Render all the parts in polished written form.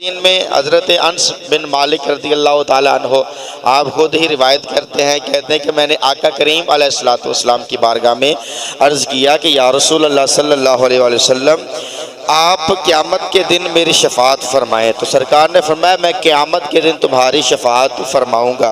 दिन में हज़रत अनस बिन मालिक रज़ी अल्लाह ताला अन्हो आप खुद ही रिवायत करते हैं, कहते हैं कि मैंने आका करीम अलैहिस्सलातु वस्सलाम की बारगाह में अर्ज़ किया कि या रसूल अल्लाह सल्लल्लाहु अलैहि वसल्लम आप क़यामत के दिन मेरी शफ़ाअत फरमाएँ। तो सरकार ने फरमाया मैं क़यामत के दिन तुम्हारी शफ़ाअत फरमाऊँगा।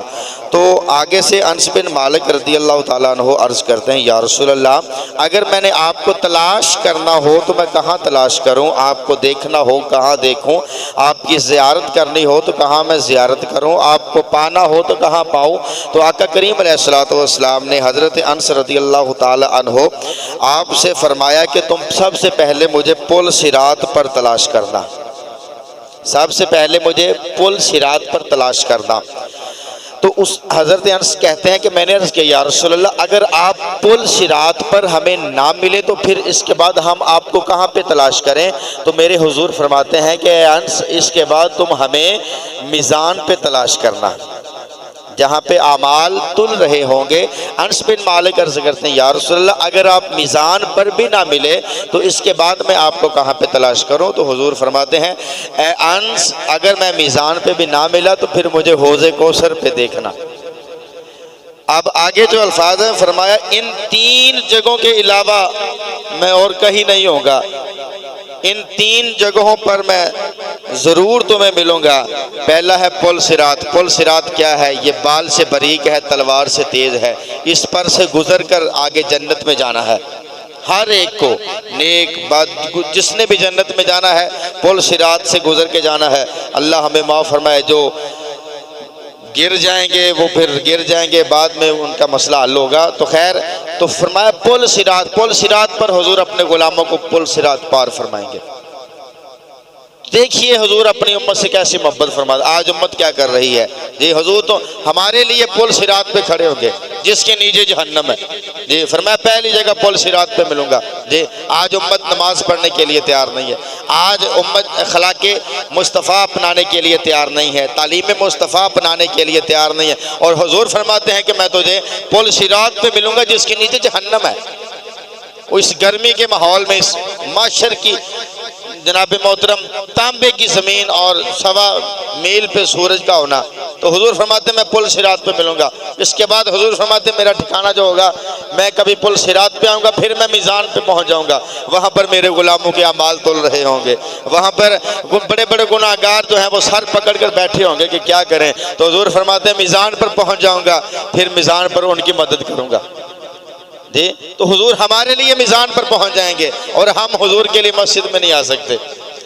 तो आगे से अनस बिन मालिक रज़ी अल्लाह ताला अन्हो अर्ज़ करते हैं, या रसूल अल्लाह अगर मैंने आपको तलाश करना हो तो मैं कहाँ तलाश करूँ, आपको देखना हो कहाँ देखूँ, आपकी ज़ियारत करनी हो तो कहाँ मैं ज़ियारत करूँ, आपको पाना हो तो कहाँ पाऊँ। तो आका करीम अलैहिस्सलातु वस्सलाम ने हज़रत अनस रज़ी अल्लाह ताला अन्हो आपसे फरमाया कि तुम सबसे पहले मुझे पुल सिरात पर तलाश करना, सबसे पहले मुझे पुल सिरात पर तलाश करना। तो उस हज़रत अनस कहते हैं कि मैंने अर्ज़ किया या रसूल अल्लाह अगर आप पुल सिरात पर हमें ना मिले तो फिर इसके बाद हम आपको कहाँ पे तलाश करें। तो मेरे हुजूर फरमाते हैं कि अनस इसके बाद तुम हमें मीज़ान पे तलाश करना, जहाँ पे आमाल तुल रहे होंगे। अनस बिन मालिक अर्ज़ करते हैं या रसूल अल्लाह अगर आप मीज़ान पर भी ना मिले तो इसके बाद मैं आपको कहाँ पे तलाश करूँ। तो हुजूर फरमाते हैं ए अनस अगर मैं मीज़ान पे भी ना मिला तो फिर मुझे हौज़े कौसर पे देखना। अब आगे जो अल्फाज हैं फरमाया इन तीन जगहों के अलावा मैं और कहीं नहीं होगा, इन तीन जगहों पर मैं ज़रूर तुम्हें मिलूँगा। पहला है पुल सिरात। पुल सिरात क्या है? ये बाल से बारीक है, तलवार से तेज़ है, इस पर से गुज़र कर आगे जन्नत में जाना है। हर एक को नेक बद जिसने भी जन्नत में जाना है पुल सिरात से गुज़र के जाना है। अल्लाह हमें माफ़ फरमाए, जो गिर जाएंगे वो फिर गिर जाएंगे, बाद में उनका मसला हल होगा। तो खैर तो फरमाया पुल सिरात पर हुजूर अपने गुलामों को पुल सिरात पार फरमाएंगे। देखिए हुजूर अपनी उम्मत से कैसी मोहब्बत फरमाते। आज उम्मत क्या कर रही है जी, हुजूर तो हमारे लिए पुल सिरात पे खड़े होंगे जिसके नीचे जहन्नम है जी। फरमाया पहली जगह पुल सिरात पे मिलूंगा जी। आज उम्मत नमाज पढ़ने के लिए तैयार नहीं है, आज उम्मत अखलाके मुस्तफ़ा अपनाने के लिए तैयार नहीं है, तालीम मुस्तफ़ा अपनाने के लिए तैयार नहीं है। और हुजूर फरमाते हैं कि मैं तुझे पुल सिरात पे मिलूंगा जिसके नीचे जहन्नम है। इस गर्मी के माहौल में, इस माशर की जनाब मोहतरम तांबे की ज़मीन और 1.25 मील पे सूरज का होना, तो हुजूर फरमाते मैं पुल सिरात पे मिलूंगा। इसके बाद हुजूर फरमाते मेरा ठिकाना जो होगा, मैं कभी पुल सिरात पे आऊँगा फिर मैं मीज़ान पे पहुँच जाऊँगा, वहाँ पर मेरे गुलामों के अमाल तुल रहे होंगे, वहाँ पर बड़े बड़े गुनाहगार जो हैं वो सर पकड़ कर बैठे होंगे कि क्या करें। तो हुजूर फरमाते मीज़ान पर पहुँच जाऊँगा, फिर मीज़ान पर उनकी मदद करूँगा जी। तो हुजूर हमारे लिए मीज़ान पर पहुंच जाएंगे और हम हुजूर के लिए मस्जिद में नहीं आ सकते।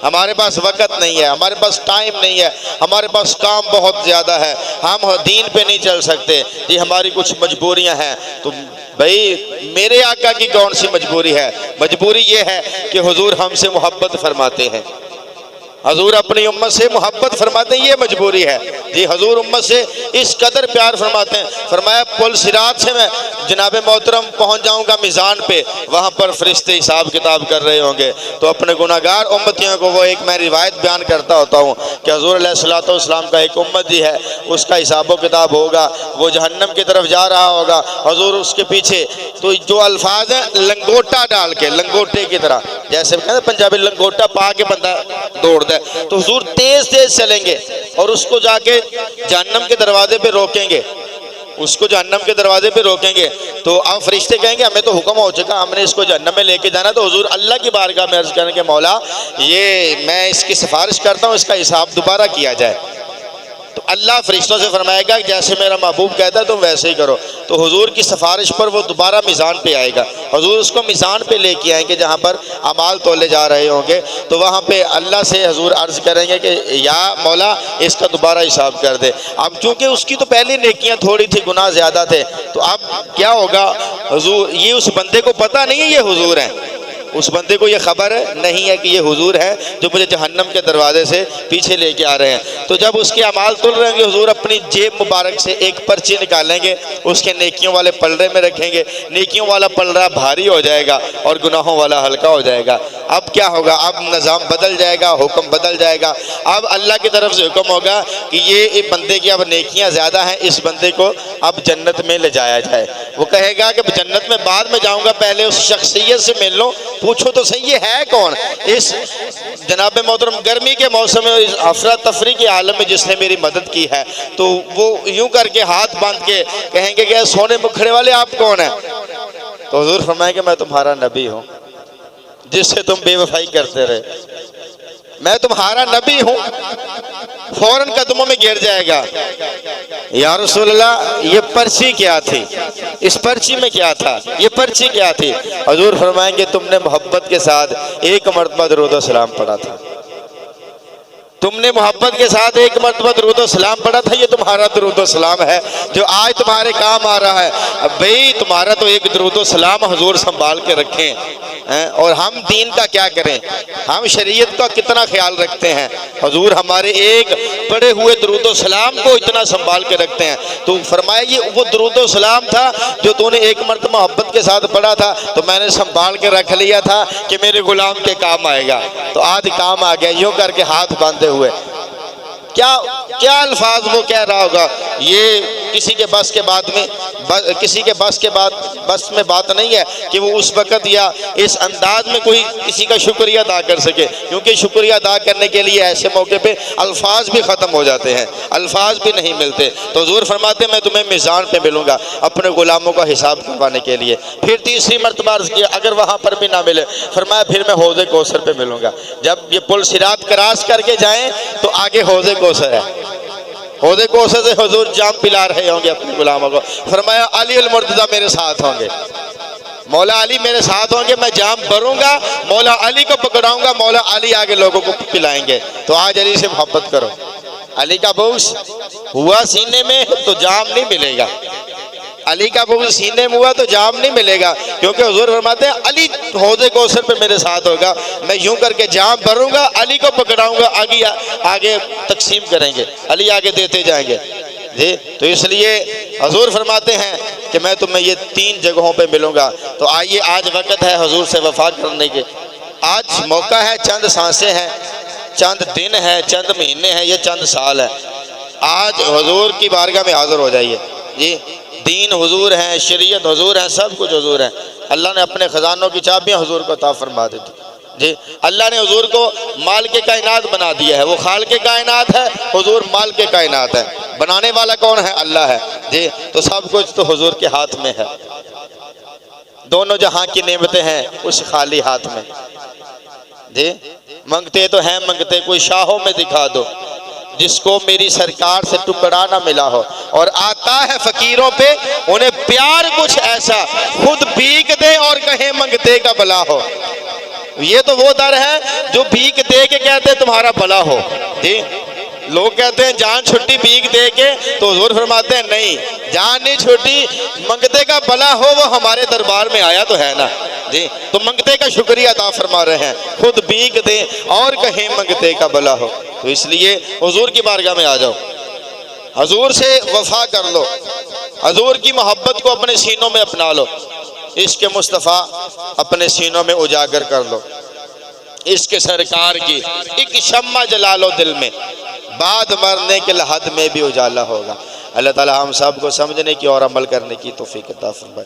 हमारे पास वक़्त नहीं है, हमारे पास टाइम नहीं है, हमारे पास काम बहुत ज़्यादा है, हम दीन पे नहीं चल सकते जी, हमारी कुछ मजबूरियां हैं। तो भाई मेरे आका की कौन सी मजबूरी है? मजबूरी ये है कि हुजूर हमसे मोहब्बत फरमाते हैं, हजूर अपनी उम्मत से मोहब्बत फरमाते हैं, ये मजबूरी है जी। हजूर उम्मत से इस कदर प्यार फरमाते हैं। फरमाया पुल सिरात से मैं जनाब मोहतरम पहुंच जाऊंगा मीज़ान पे, वहां पर फरिश्ते हिसाब किताब कर रहे होंगे। तो अपने गुनाहगार उम्मतियों को वो एक मैं रिवायत बयान करता होता हूँ कि हजूर अलैहिस्सलातु वस्सलाम का एक उम्मती है, उसका हिसाब किताब होगा, वो जहन्नम की तरफ जा रहा होगा, हजूर उसके पीछे तो जो अल्फाज है लंगोटा डाल के, लंगोटे की तरह, जैसे कहते हैं पंजाबी लंगोटा पा के बंदा दौड़ता है, तो हुजूर तेज तेज चलेंगे और उसको जाके जहन्नम के दरवाजे पे रोकेंगे, उसको जहन्नम के दरवाजे पे रोकेंगे। तो अब फरिश्ते कहेंगे हमें तो हुक्म हो चुका, हमने इसको जहन्नम में लेके जाना। तो हुजूर अल्लाह की बारगाह में अर्ज करेंगे मौला ये मैं इसकी सिफारिश करता हूँ, इसका हिसाब दोबारा किया जाए। तो अल्लाह फरिश्तों से फरमाएगा जैसे मेरा महबूब कहता है तुम वैसे ही करो। तो हुजूर की सिफारिश पर वो दोबारा मीज़ान पे आएगा, हुजूर उसको मीज़ान पे लेके आएंगे जहाँ पर अमाल तोले जा रहे होंगे। तो वहाँ पे अल्लाह से हुजूर अर्ज़ करेंगे कि या मौला इसका दोबारा हिसाब कर दे। अब चूँकि उसकी तो पहली नेकियाँ थोड़ी थी, गुनाह ज़्यादा थे, तो अब क्या होगा? हुजूर ये उस बंदे को पता नहीं है ये हुजूर हैं, उस बंदे को ये खबर नहीं है कि ये हुजूर है जो मुझे जहन्नम के दरवाजे से पीछे लेके आ रहे हैं। तो तो जब उसके अमाल तुल रहे होंगे हुजूर अपनी जेब मुबारक से एक पर्ची निकालेंगे, उसके नेकियों वाले पलड़े में रखेंगे, नेकियों वाला पलड़ा भारी हो जाएगा और गुनाहों वाला हल्का हो जाएगा। अब क्या होगा, अब निज़ाम बदल जाएगा, हुक्म बदल जाएगा। अब अल्लाह की तरफ से हुक्म होगा कि ये बंदे की अब नेकियां ज़्यादा हैं, इस बंदे को अब जन्नत में ले जाया जाए। वो कहेगा कि जन्नत में बाद में जाऊंगा, पहले उस शख्सियत से मिल लो, पूछो तो सही ये है कौन। इस जनाब मोहतरम गर्मी के मौसम में, इस अफरा तफरी के आलम में जिसने मेरी मदद की है, तो वो यूं करके हाथ बांध के कहेंगे कि सोने मुखड़े वाले आप कौन हैं। तो हुजूर फरमाएंगे मैं तुम्हारा नबी हूँ जिससे तुम बेवफाई करते रहे, मैं तुम्हारा नबी हूँ। फौरन कदमों में गिर जाएगा, या रसूल अल्लाह ये पर्ची क्या थी, इस पर्ची में क्या था, ये पर्ची क्या थी। हुजूर फरमाएंगे तुमने मोहब्बत के साथ एक मरतबा दरूद व सलाम पढ़ा था, तुमने मोहब्बत के साथ एक मरतबा दरूद व सलाम पढ़ा था, ये तुम्हारा दरूद व सलाम है जो आज तुम्हारे काम आ रहा है। अब भाई तुम्हारा तो एक दरूद व सलाम हुजूर संभाल के रखें हैं, और हम दीन का क्या करें, हम शरीयत का कितना ख्याल रखते हैं। हुजूर हमारे एक पढ़े हुए दरूद व सलाम को इतना संभाल के रखते हैं। तो फरमाया ये वो दरूद व सलाम था जो तूने एक मरतबा मोहब्बत के साथ पढ़ा था, तो मैंने संभाल के रख लिया था कि मेरे गुलाम के काम आएगा। तो आज काम आ गया, यूँ करके हाथ बांधे हुए। क्या क्या अल्फाज वो कह रहा होगा, ये किसी के बस के बाद में किसी के बस में बात नहीं है कि वो उस वक़्त या इस अंदाज में कोई किसी का शुक्रिया अदा कर सके, क्योंकि शुक्रिया अदा करने के लिए ऐसे मौके पे अल्फाज भी ख़त्म हो जाते हैं, अल्फाज भी नहीं मिलते। तो हुजूर फरमाते मैं तुम्हें मीज़ान पे मिलूँगा अपने गुलामों का हिसाब करवाने के लिए। फिर तीसरी मरतबा अर्ज़ किया, अगर वहाँ पर भी ना मिले, फरमाया फिर मैं हौज़े कौसर पे मिलूँगा। जब ये पुल सिरात क्रॉस करके जाएँ तो आगे हौज़े कौसर है, हौज़े कौसर से हुजूर जाम पिला रहे होंगे अपने गुलामों को। फरमाया अली अल मुर्तज़ा मेरे साथ होंगे, मौला अली मेरे साथ होंगे, मैं जाम भरूंगा, मौला अली को पकड़ाऊंगा, मौला अली आगे लोगों को पिलाएंगे। तो आज अली से मोहब्बत करो, अली का बोझ हुआ सीने में तो जाम नहीं मिलेगा, अली का बोझ सीने में हुआ तो जाम नहीं मिलेगा, क्योंकि हुजूर फरमाते हैं अली हौज़े कौसर पे मेरे साथ होगा, मैं यूं करके जाम भरूंगा, अली को पकड़ाऊंगा, आगे तकसीम करेंगे, अली आगे देते जाएंगे जी। तो इसलिए हुजूर फरमाते हैं कि मैं तुम्हें ये 3 जगहों पे मिलूंगा। तो आइए आज वक्त है हुजूर से वफा करने के, आज मौका है, चंद सांसें हैं, चंद दिन है, चंद महीने हैं, ये चंद साल है। आज हुजूर की बारगाह में हाजिर हो जाइए जी। दीन हुजूर हैं, शरीयत हुजूर हैं, सब कुछ हुजूर हैं। अल्लाह ने अपने ख़जानों की चाबियाँ हुजूर को अता फरमा दी थी जी। अल्लाह ने हुजूर को माल के कायनात बना दिया है, वो खाल के कायनात है, हुजूर माल के कायनात है। बनाने वाला कौन है? अल्लाह है जी। तो सब कुछ तो हुजूर के हाथ में है, दोनों जहां की नेमतें हैं उस खाली हाथ में जी। मंगते तो हैं मंगते, कोई शाहों में दिखा दो जिसको मेरी सरकार से टुकड़ा ना मिला हो। और आता है फकीरों पे उन्हें प्यार कुछ ऐसा, खुद भीख दे और कहे मंगते का भला हो। ये तो वो दर है जो भीख दे के कहते तुम्हारा भला हो जी। लोग कहते हैं जान छुट्टी भीख दे के, तो हुजूर फरमाते हैं नहीं, जान नहीं छुट्टी, मंगते का भला हो, वो हमारे दरबार में आया तो है ना जी। तो मंगते का शुक्रिया अदा फरमा रहे हैं, खुद भीख दे और कहें मंगते का भला हो। तो इसलिए हुजूर की बारगाह में आ जाओ, हुजूर से वफा कर लो, हुजूर की मोहब्बत को अपने सीनों में अपना लो, इश्क मुस्तफ़ा अपने सीनों में उजागर कर लो, इश्क सरकार की एक शम्मा जला लो दिल में, बाद मरने के लहद में भी उजाला होगा। अल्लाह ताला हम सब को समझने की और अमल करने की तौफीक अता फरमाए।